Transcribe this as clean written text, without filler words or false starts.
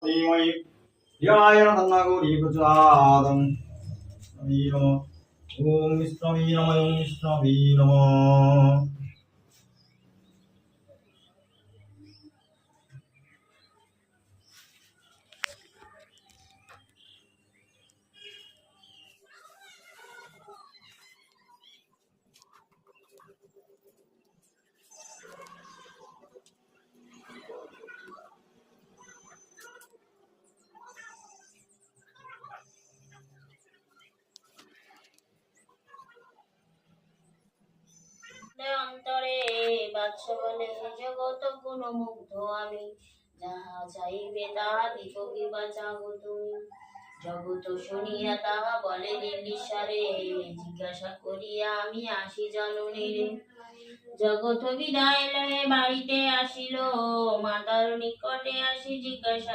धीमहि धियाय तन्नागौरी प्रचोदयात्। विष्णवे नमः। ओम विष्णवे नमः। ओम विष्णवे नमः। অন্তরে বাদশ বলে জগত গুণ মুগ্ধ আমি, যাহা চাইবে তাহা দিব কিবা চাহো তুমি। জগত শুনিয়া তাহা বলে নির্বিচারে, জিজ্ঞাসা করিয়া আমি আসি জননীরে। জগত বিদায় লয়ে বাড়িতে আসিল, মাতার নিকটে আসি জিজ্ঞাসা